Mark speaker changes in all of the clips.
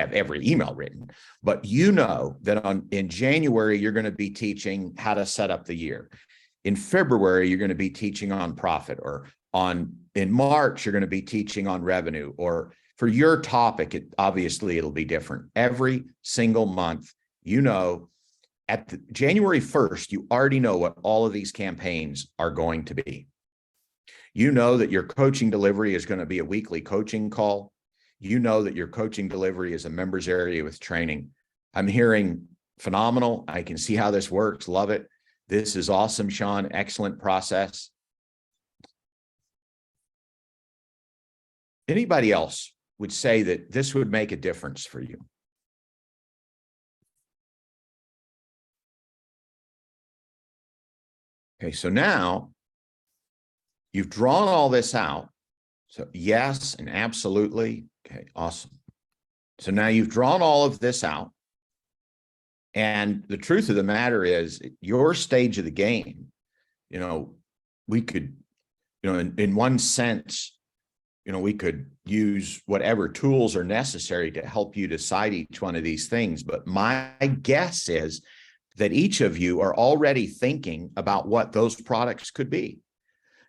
Speaker 1: have every email written, but you know that in January, you're going to be teaching how to set up the year. In February, you're going to be teaching on profit, or in March, you're going to be teaching on revenue, or for your topic, obviously it'll be different. Every single month, you know, at January 1st, you already know what all of these campaigns are going to be. You know that your coaching delivery is going to be a weekly coaching call. You know that your coaching delivery is a members area with training. I'm hearing phenomenal. I can see how this works. Love it. This is awesome, Sean. Excellent process. Anybody else would say that this would make a difference for you? Okay, so now you've drawn all this out. So yes, and absolutely. Okay, awesome. So now you've drawn all of this out. And the truth of the matter is, your stage of the game, you know, we could, you know, in one sense, you know, we could use whatever tools are necessary to help you decide each one of these things. But my guess is that each of you are already thinking about what those products could be.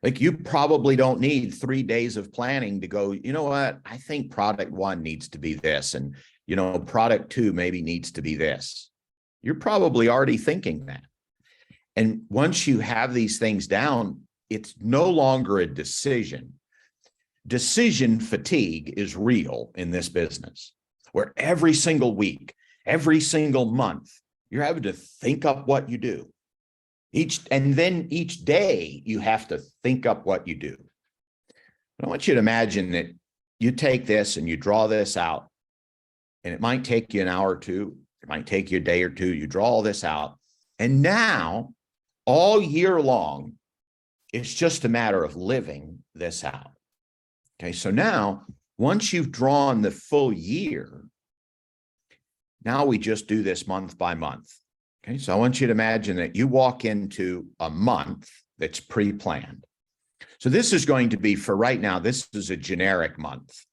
Speaker 1: Like, you probably don't need 3 days of planning to go, you know what, I think product 1 needs to be this. And, you know, product 2 maybe needs to be this. You're probably already thinking that. And once you have these things down, it's no longer a decision. Decision fatigue is real in this business, where every single week, every single month, you're having to think up what you do. And then each day you have to think up what you do. I want you to imagine that you take this and you draw this out, and it might take you an hour or two. It might take you a day or two. You draw all this out. And now all year long, it's just a matter of living this out. Okay. So now, once you've drawn the full year, now we just do this month by month. Okay. So I want you to imagine that you walk into a month that's pre-planned. So this is going to be, for right now, this is a generic month.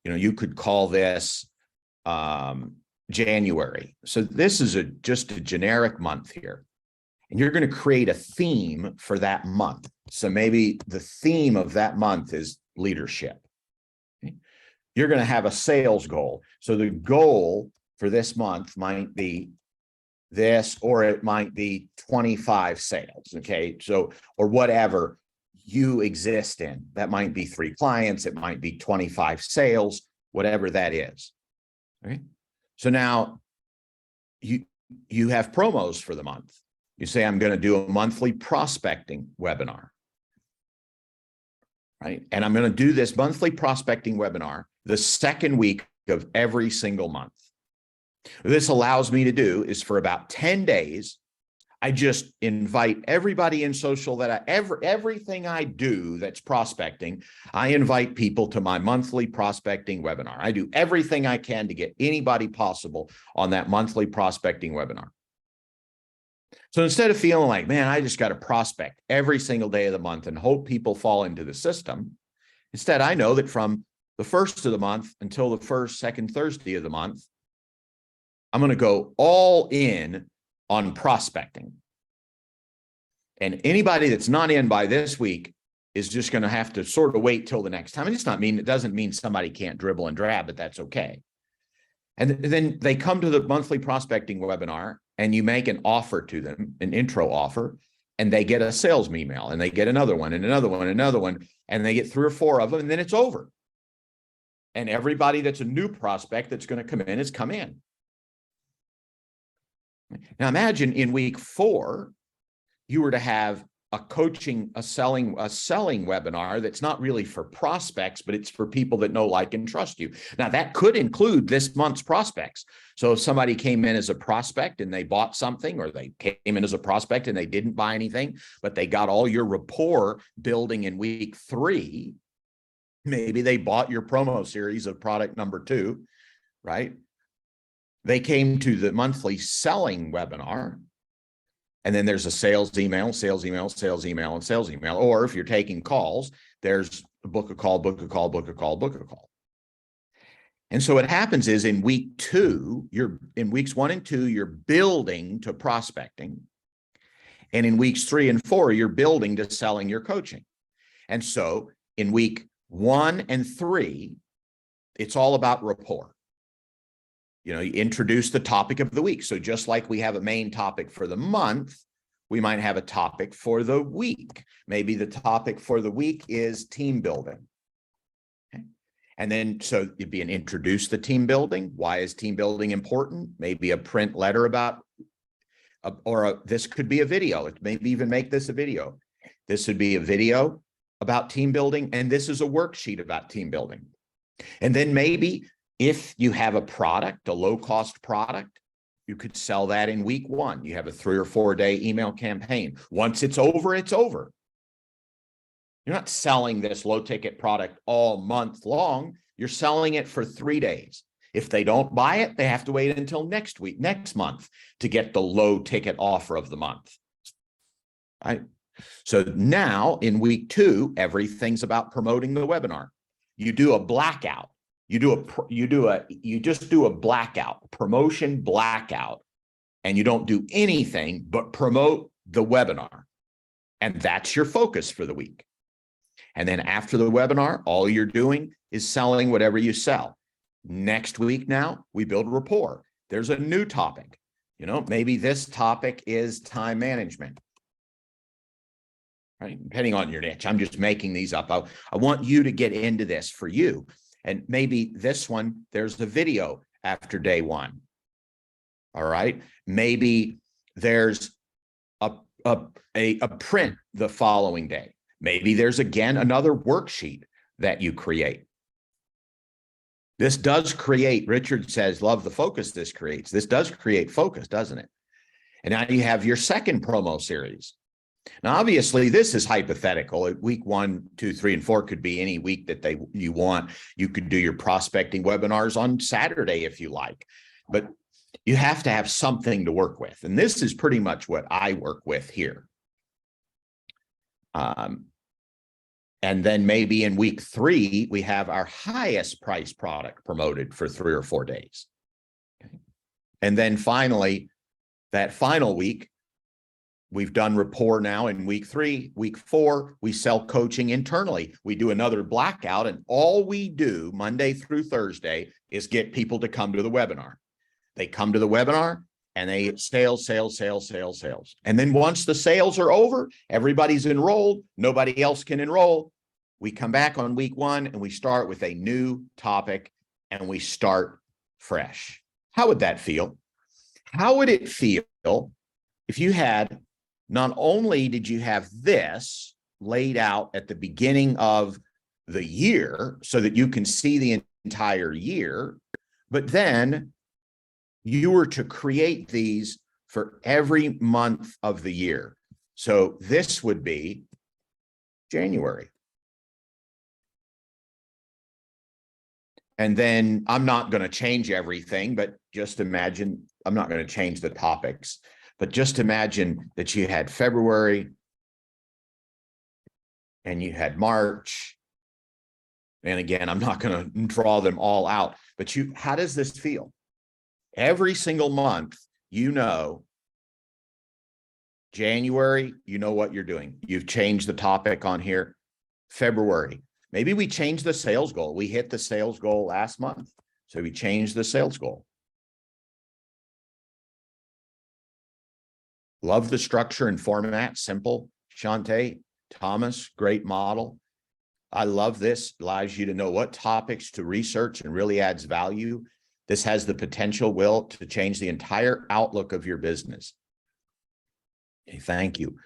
Speaker 1: You know, you could call this January. So this is just a generic month here. And you're going to create a theme for that month. So maybe the theme of that month is leadership. Okay. You're going to have a sales goal. So the goal for this month might be this, or it might be 25 sales. Okay. So, or whatever you exist in, that might be 3 clients. It might be 25 sales, whatever that is. Okay. So now you have promos for the month. You say, I'm going to do a monthly prospecting webinar, right? And I'm going to do this monthly prospecting webinar the second week of every single month. What this allows me to do is, for about 10 days, I just invite everybody in social that everything I do that's prospecting, I invite people to my monthly prospecting webinar. I do everything I can to get anybody possible on that monthly prospecting webinar. So instead of feeling like, man, I just got to prospect every single day of the month and hope people fall into the system, instead, I know that from the first of the month until the first, second Thursday of the month, I'm going to go all in on prospecting. And anybody that's not in by this week is just going to have to sort of wait till the next time. And it doesn't mean somebody can't dribble and drab, but that's okay. And then they come to the monthly prospecting webinar, and you make an offer to them, an intro offer, and they get a sales email, and they get another one and another one, and another one, and they get 3 or 4 of them, and then it's over. And everybody that's a new prospect that's going to come in has come in. Now imagine in week 4, you were to have a selling webinar that's not really for prospects, but it's for people that know, like, and trust you. Now that could include this month's prospects. So if somebody came in as a prospect and they bought something, or they came in as a prospect and they didn't buy anything, but they got all your rapport building in week 3, maybe they bought your promo series of product number 2, right? They came to the monthly selling webinar, and then there's a sales email, sales email, sales email, and sales email. Or if you're taking calls, there's book a call, book a call, book a call, book a call. And so what happens is in week 2, in weeks 1 and 2, you're building to prospecting. And in weeks 3 and 4, you're building to selling your coaching. And so in week 1 and 3, it's all about rapport. You introduce the topic of the week. So just like we have a main topic for the month, we might have a topic for the week. Maybe the topic for the week is team building. Okay. And then, so it'd be introduce the team building. Why is team building important? Maybe a print letter about, this could be a video. Maybe even make this a video. This would be a video about team building, and this is a worksheet about team building. And then maybe if you have a product, a low-cost product, you could sell that in week 1. You have a 3 or 4 day email campaign. Once it's over, it's over. You're not selling this low-ticket product all month long. You're selling it for 3 days. If they don't buy it, they have to wait until next month to get the low-ticket offer of the month. Right? So now in week 2, everything's about promoting the webinar. You do a blackout. You just do a blackout, promotion blackout, and you don't do anything but promote the webinar. And that's your focus for the week. And then after the webinar, all you're doing is selling whatever you sell. Next week now, we build rapport. There's a new topic. Maybe this topic is time management. Right? Depending on your niche. I'm just making these up. I want you to get into this for you. And maybe this one, there's the video after day 1. All right. Maybe there's a print the following day. Maybe there's, again, another worksheet that you create. This does create, Richard says, love the focus this creates. This does create focus, doesn't it? And now you have your second promo series. Now, obviously, this is hypothetical. Week 1, 2, 3, and 4 could be any week that you want. You could do your prospecting webinars on Saturday if you like, but you have to have something to work with. And this is pretty much what I work with here. And then maybe in week 3, we have our highest price product promoted for 3 or 4 days. Okay. And then finally, that final week, we've done rapport now in week 3. Week 4, we sell coaching internally. We do another blackout, and all we do Monday through Thursday is get people to come to the webinar. They come to the webinar and they sales. And then once the sales are over, everybody's enrolled. Nobody else can enroll. We come back on week 1 and we start with a new topic and we start fresh. How would that feel? How would it feel if you had, not only did you have this laid out at the beginning of the year so that you can see the entire year, but then you were to create these for every month of the year. So this would be January. And then I'm not going to change everything, but just imagine, I'm not going to change the topics. But just imagine that you had February and you had March. And again, I'm not going to draw them all out, but how does this feel? Every single month, January, you know what you're doing. You've changed the topic on here. February, maybe we changed the sales goal. We hit the sales goal last month. So we changed the sales goal. Love the structure and format, simple. Shante, Thomas, great model. I love this, allows you to know what topics to research and really adds value. This has the potential, Will, to change the entire outlook of your business. Okay, thank you.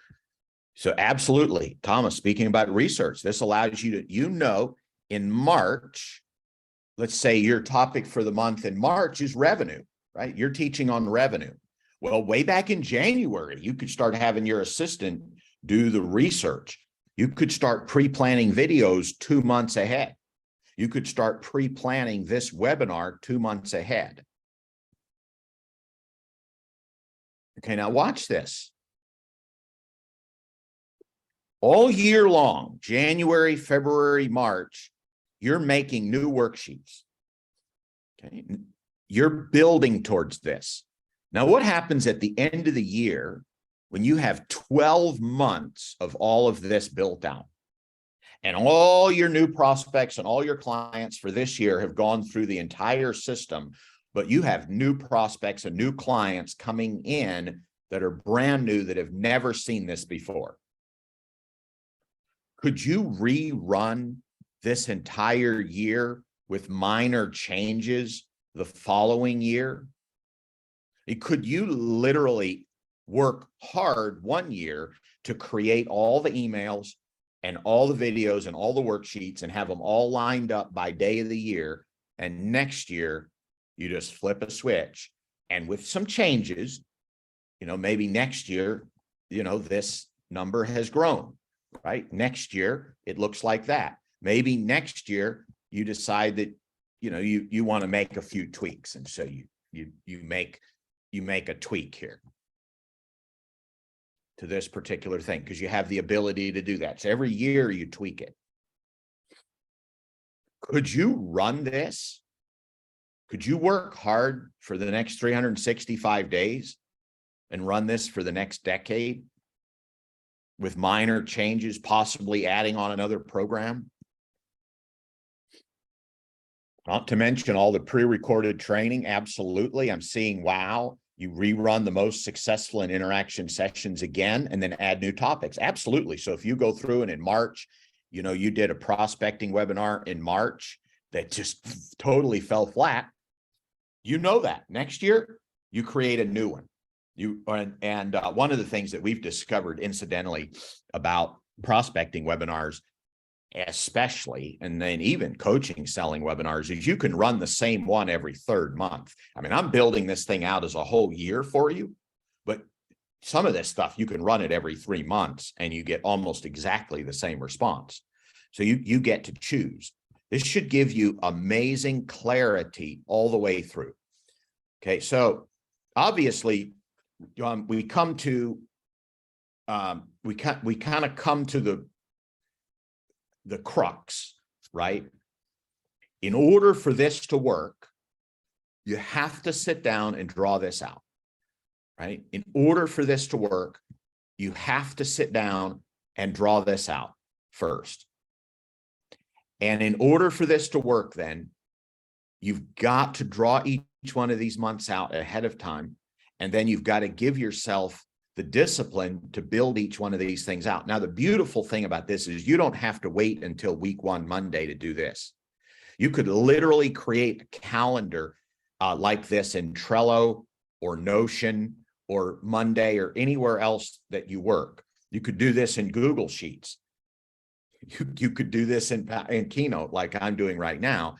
Speaker 1: So absolutely, Thomas, speaking about research, this allows you to, in March, let's say your topic for the month in March is revenue, right? You're teaching on revenue. Well, way back in January, you could start having your assistant do the research. You could start pre-planning videos 2 months ahead. You could start pre-planning this webinar 2 months ahead. Okay, now watch this. All year long, January, February, March, you're making new worksheets. Okay. You're building towards this. Now, what happens at the end of the year when you have 12 months of all of this built out and all your new prospects and all your clients for this year have gone through the entire system, but you have new prospects and new clients coming in that are brand new that have never seen this before? Could you rerun this entire year with minor changes the following year? Could you literally work hard one year to create all the emails and all the videos and all the worksheets and have them all lined up by day of the year, and next year you just flip a switch, and with some changes, maybe next year, this number has grown, right? Next year it looks like that. Maybe next year you decide that you want to make a few tweaks, and so you make a tweak here to this particular thing because you have the ability to do that. So every year you tweak it. Could you run this? Could you work hard for the next 365 days and run this for the next decade with minor changes, possibly adding on another program? Not to mention all the pre-recorded training. Absolutely. I'm seeing, wow, you rerun the most successful in interaction sessions again, and then add new topics. Absolutely. So if you go through and in March, you did a prospecting webinar in March that just totally fell flat, that next year you create a new one. One of the things that we've discovered incidentally about prospecting webinars, especially, and then even coaching selling webinars, is you can run the same one every third month. I mean, I'm building this thing out as a whole year for you, but some of this stuff you can run it every 3 months and you get almost exactly the same response. So you get to choose. This should give you amazing clarity all the way through. Okay, so obviously we kind of come to the crux, right? In order for this to work, you have to sit down and draw this out, right? In order for this to work, you have to sit down and draw this out first. And in order for this to work, then you've got to draw each one of these months out ahead of time. And then you've got to give yourself the discipline to build each one of these things out. Now, the beautiful thing about this is you don't have to wait until week 1 Monday to do this. You could literally create a calendar like this in Trello or Notion or Monday or anywhere else that you work. You could do this in Google Sheets. You could do this in Keynote like I'm doing right now.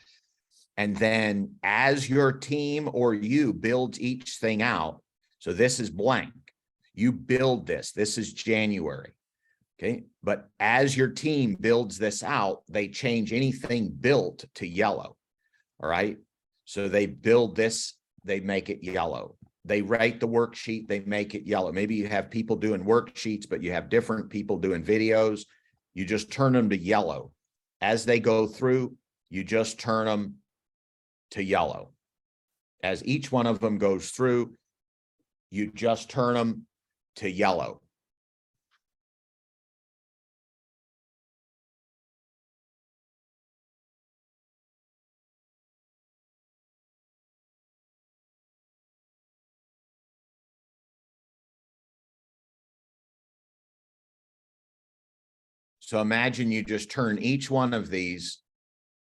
Speaker 1: And then as your team or you builds each thing out, so this is blank. You build this. This is January. Okay. But as your team builds this out, they change anything built to yellow. All right. So they build this, they make it yellow. They write the worksheet, they make it yellow. Maybe you have people doing worksheets, but you have different people doing videos. You just turn them to yellow. As they go through, you just turn them to yellow. As each one of them goes through, you just turn them to yellow. So imagine you just turn each one of these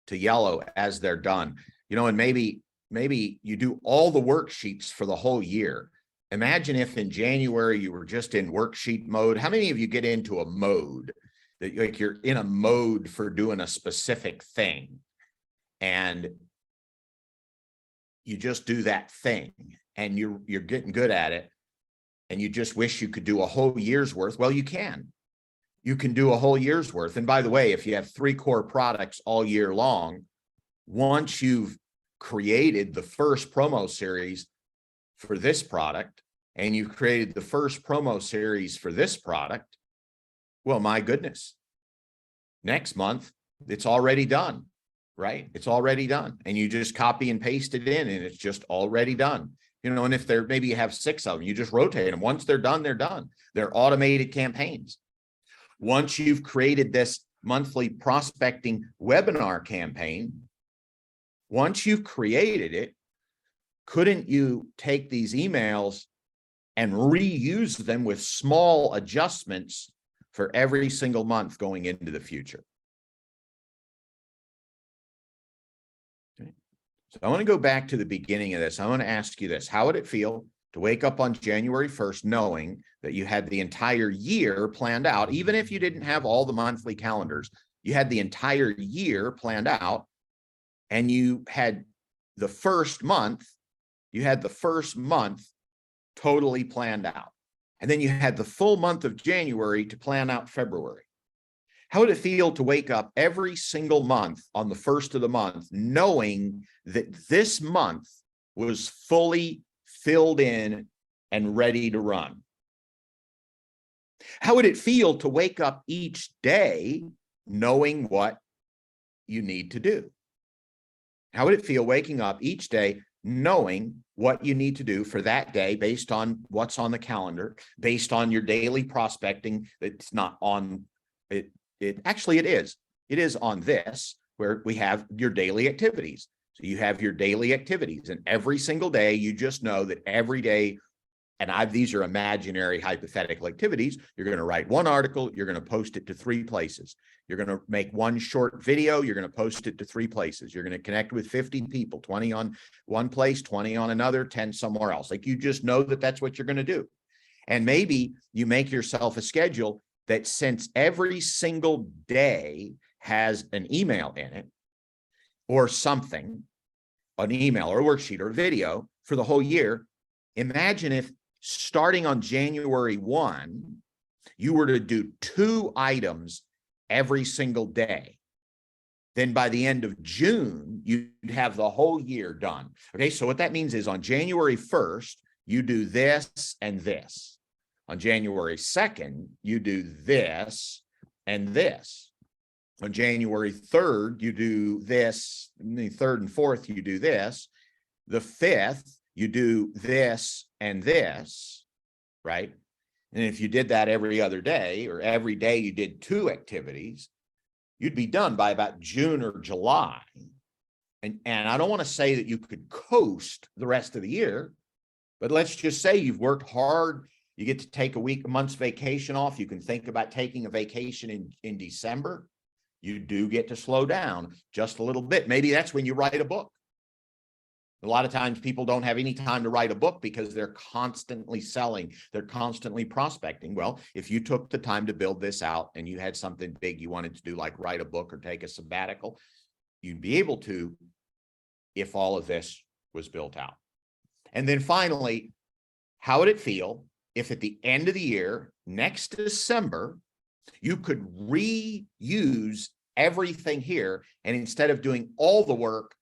Speaker 1: to yellow as they're done, and maybe you do all the worksheets for the whole year. Imagine if in January you were just in worksheet mode. How many of you get into a mode that like you're in a mode for doing a specific thing and you just do that thing and you're getting good at it and you just wish you could do a whole year's worth? Well, you can do a whole year's worth. And by the way, if you have 3 core products all year long, once you've created the first promo series for this product and you've created the first promo series for this product, well, my goodness, next month it's already done, right? It's already done. And you just copy and paste it in and it's just already done. You know, and if there, maybe you have 6 of them, you just rotate them. Once they're done, they're done. They're automated campaigns. Once you've created this monthly prospecting webinar campaign, once you've created it, couldn't you take these emails and reuse them with small adjustments for every single month going into the future? Okay. So I want to go back to the beginning of this. I want to ask you this. How would it feel to wake up on January 1st knowing that you had the entire year planned out, even if you didn't have all the monthly calendars, you had the entire year planned out, and you had the first month totally planned out. And then you had the full month of January to plan out February. How would it feel to wake up every single month on the first of the month, knowing that this month was fully filled in and ready to run? How would it feel to wake up each day knowing what you need to do? How would it feel waking up each day knowing what you need to do for that day based on what's on the calendar, based on your daily prospecting? It's not on it. Actually, it is. It is on this, where we have your daily activities. So you have your daily activities, and every single day, you just know that every day, and these are imaginary hypothetical activities. You're going to write one article, you're going to post it to 3 places. You're going to make one short video, you're going to post it to 3 places. You're going to connect with 50 people, 20 on one place, 20 on another, 10 somewhere else. Like, you just know that that's what you're going to do. And maybe you make yourself a schedule that, since every single day has an email in it or something, an email or a worksheet or a video for the whole year, imagine if starting on January 1, you were to do 2 items every single day. Then by the end of June, you'd have the whole year done. Okay, so what that means is on January 1st, you do this and this. On January 2nd, you do this and this. On January 3rd, you do this. The 3rd and 4th, you do this. The 5th, you do this and this, right? And if you did that every other day, or every day you did 2 activities, you'd be done by about June or July. And I don't want to say that you could coast the rest of the year, but let's just say you've worked hard. You get to take a month's vacation off. You can think about taking a vacation in December. You do get to slow down just a little bit. Maybe that's when you write a book. A lot of times people don't have any time to write a book because they're constantly selling, they're constantly prospecting. Well, if you took the time to build this out and you had something big you wanted to do, like write a book or take a sabbatical, you'd be able to, if all of this was built out. And then finally, how would it feel if at the end of the year, next December, you could reuse everything here, and instead of doing all the work,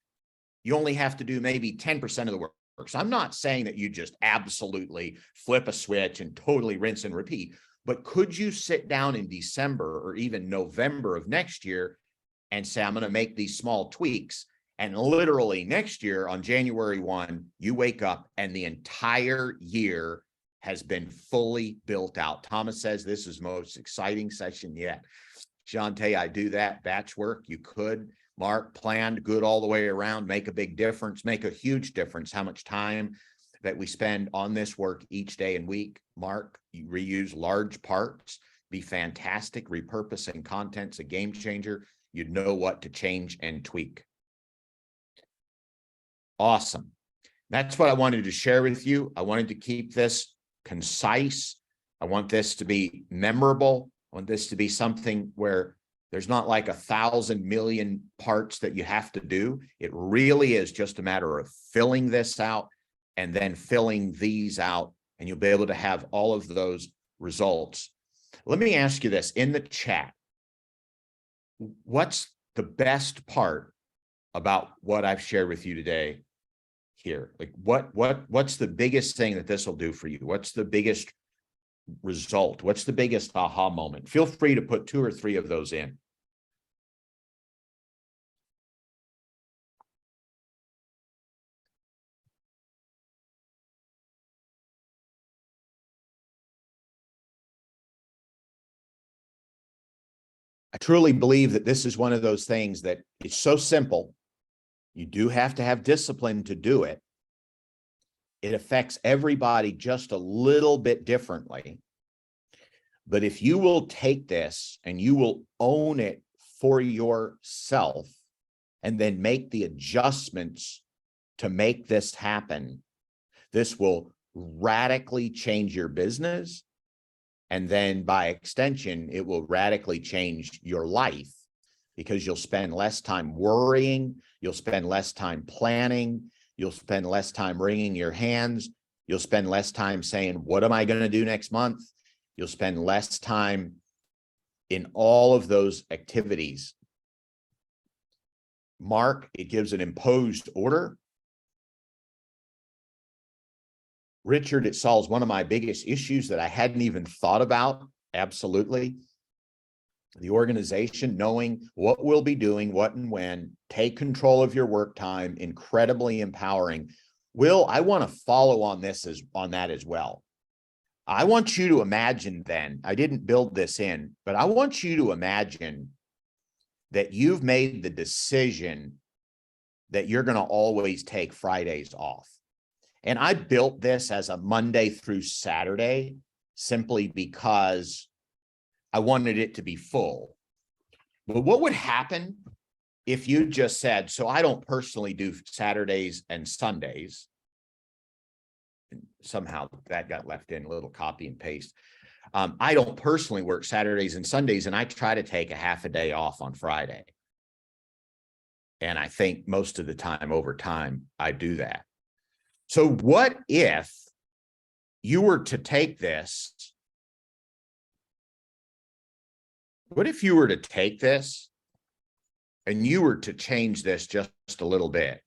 Speaker 1: you only have to do maybe 10% of the work. So I'm not saying that you just absolutely flip a switch and totally rinse and repeat, but could you sit down in December or even November of next year and say, I'm going to make these small tweaks, and literally next year on January 1, you wake up and the entire year has been fully built out. Thomas says this is the most exciting session yet. Shante, I do that batch work. You could. Mark, planned, good all the way around, make a big difference, make a huge difference. How much time that we spend on this work each day and week. Mark, you reuse large parts, be fantastic. Repurposing content's a game changer. You'd know what to change and tweak. Awesome. That's what I wanted to share with you. I wanted to keep this concise. I want this to be memorable. I want this to be something where there's not like 1,000 million parts that you have to do. It really is just a matter of filling this out and then filling these out, and you'll be able to have all of those results. Let me ask you this in the chat. What's the best part about what I've shared with you today here? Like what's the biggest thing that this will do for you? What's the biggest result? What's the biggest aha moment? Feel free to put 2 or 3 of those in. I truly believe that this is one of those things that it's so simple. You do have to have discipline to do it. It affects everybody just a little bit differently. But if you will take this and you will own it for yourself and then make the adjustments to make this happen, this will radically change your business. And then by extension, it will radically change your life because you'll spend less time worrying. You'll spend less time planning. You'll spend less time wringing your hands. You'll spend less time saying, what am I going to do next month? You'll spend less time in all of those activities. Mark, it gives an imposed order. Richard, it solves one of my biggest issues that I hadn't even thought about. Absolutely. The organization knowing what we'll be doing, what and when, take control of your work time, incredibly empowering. Will, I want to follow on that as well. I want you to imagine then, I didn't build this in, but I want you to imagine that you've made the decision that you're going to always take Fridays off. And I built this as a Monday through Saturday simply because I wanted it to be full. But what would happen if you just said, so I don't personally do Saturdays and Sundays. And somehow that got left in a little copy and paste. I don't personally work Saturdays and Sundays, and I try to take a half a day off on Friday. And I think most of the time over time, I do that. So what if you were to take this? What if you were to take this and you were to change this just a little bit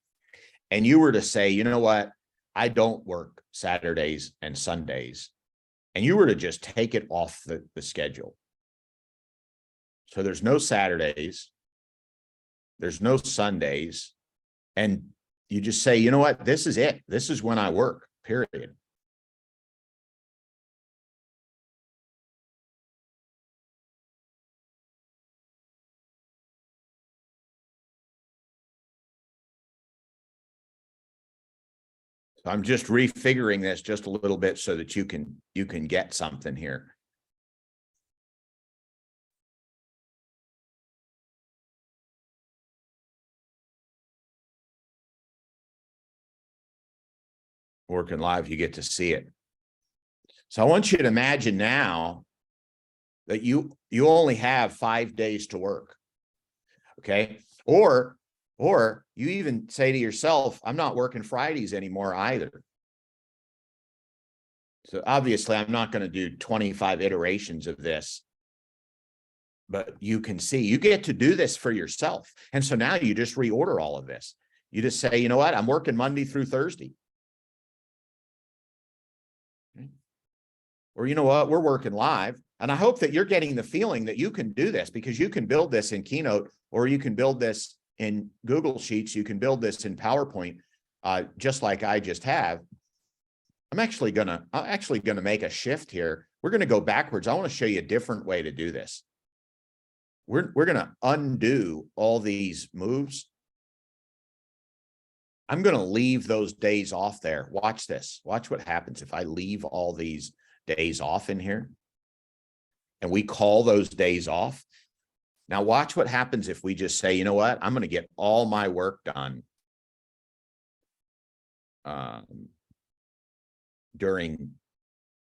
Speaker 1: and you were to say, you know what? I don't work Saturdays and Sundays. And you were to just take it off the schedule. So there's no Saturdays. There's no Sundays. And you just say, you know what? This is it. This is when I work, period. So I'm just refiguring this just a little bit so that you can get something here. Working live, you get to see it. So I want you to imagine now that you only have 5 days to work. Okay. Or you even say to yourself, I'm not working Fridays anymore either. So obviously I'm not going to do 25 iterations of this, but you can see you get to do this for yourself. And so now you just reorder all of this. You just say, you know what? I'm working Monday through Thursday. Or you know what? We're working live. And I hope that you're getting the feeling that you can do this because you can build this in Keynote, or you can build this in Google Sheets. You can build this in PowerPoint, just like I just have. I'm actually gonna make a shift here. We're gonna go backwards. I want to show you a different way to do this. We're gonna undo all these moves. I'm gonna leave those days off there. Watch this. Watch what happens if I leave all these days off in here. And we call those days off. Now watch what happens if we just say, you know what? I'm going to get all my work done during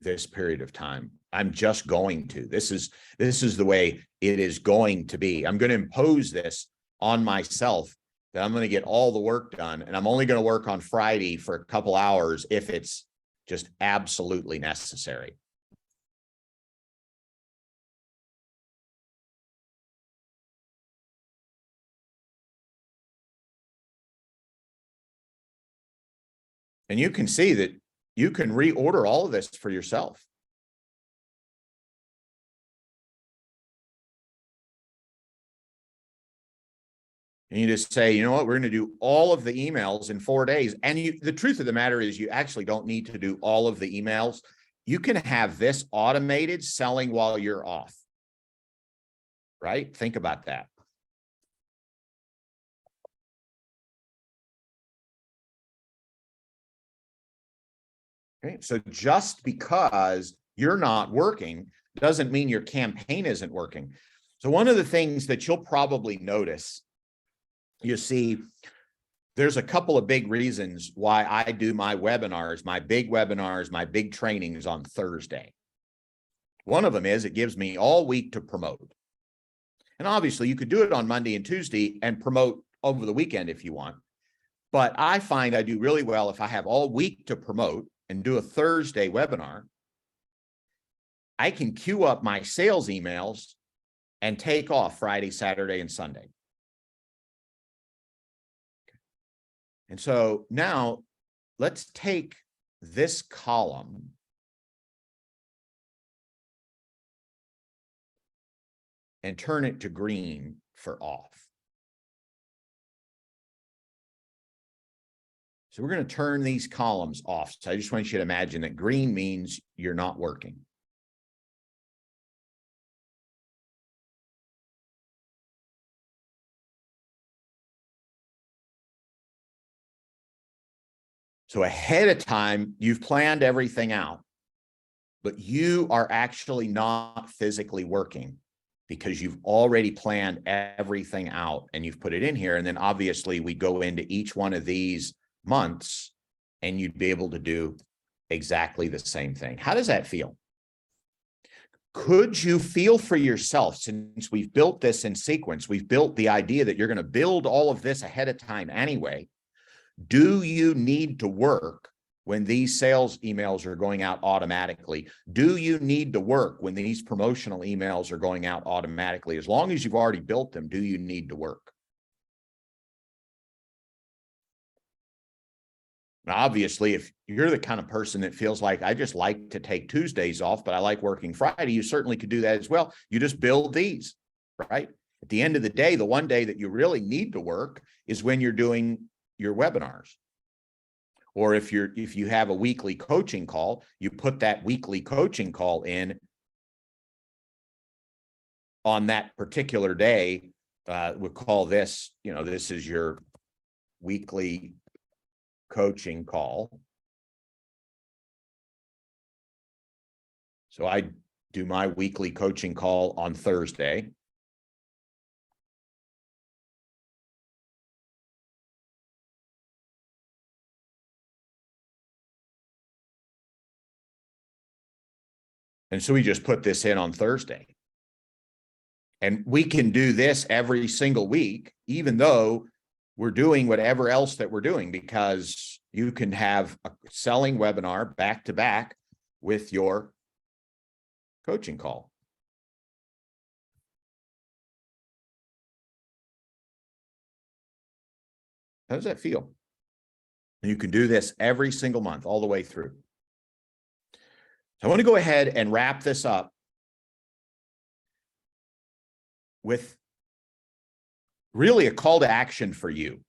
Speaker 1: this period of time. I'm just going to. This is the way it is going to be. I'm going to impose this on myself that I'm going to get all the work done, and I'm only going to work on Friday for a couple hours if it's just absolutely necessary. And you can see that you can reorder all of this for yourself. And you just say, you know what, we're going to do all of the emails in 4 days. And the truth of the matter is you actually don't need to do all of the emails. You can have this automated selling while you're off. right? Think about that. Okay, so just because you're not working doesn't mean your campaign isn't working. So one of the things that you'll probably notice, you see, there's a couple of big reasons why I do my webinars, my big trainings on Thursday. One of them is it gives me all week to promote. And obviously you could do it on Monday and Tuesday and promote over the weekend if you want. But I find I do really well if I have all week to promote and do a Thursday webinar. I can queue up my sales emails and take off Friday, Saturday, and Sunday. And so now let's take this column and turn it to green for off. So we're going to turn these columns off. So I just want you to imagine that green means you're not working. So ahead of time, you've planned everything out, but you are actually not physically working because you've already planned everything out and you've put it in here. And then obviously we go into each one of these months and you'd be able to do exactly the same thing. How does that feel? Could you feel for yourself, since we've built this in sequence, we've built the idea that you're going to build all of this ahead of time anyway. Do you need to work when these sales emails are going out automatically? Do you need to work when these promotional emails are going out automatically? As long as you've already built them, do you need to work? Now, obviously, if you're the kind of person that feels like I just like to take Tuesdays off, but I like working Friday, you certainly could do that as well. You just build these, right? At the end of the day, the one day that you really need to work is when you're doing your webinars. Or if you have a weekly coaching call, you put that weekly coaching call in on that particular day. We'll call this, this is your weekly coaching call. So I do my weekly coaching call on Thursday. And so we just put this in on Thursday. And we can do this every single week, even though we're doing whatever else that we're doing, because you can have a selling webinar back to back with your coaching call. How does that feel? You can do this every single month all the way through. So I want to go ahead and wrap this up with really a call to action for you.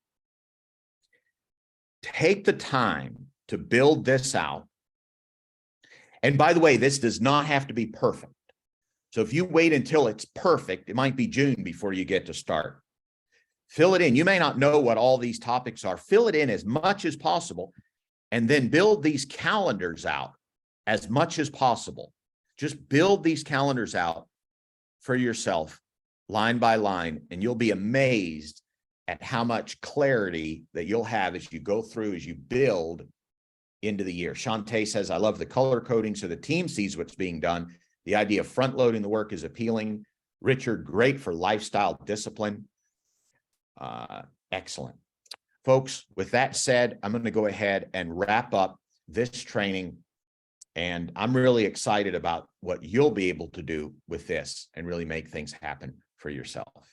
Speaker 1: Take the time to build this out. And by the way, this does not have to be perfect. So if you wait until it's perfect, it might be June before you get to start. Fill it in. You may not know what all these topics are. Fill it in as much as possible, and then build these calendars out as much as possible. Just build these calendars out for yourself, line by line, and you'll be amazed at how much clarity that you'll have as you go through, as you build into the year. Shantae says, I love the color coding so the team sees what's being done. The idea of front loading the work is appealing. Richard, great for lifestyle discipline. Excellent. Folks, with that said, I'm going to go ahead and wrap up this training. And I'm really excited about what you'll be able to do with this and really make things happen for yourself.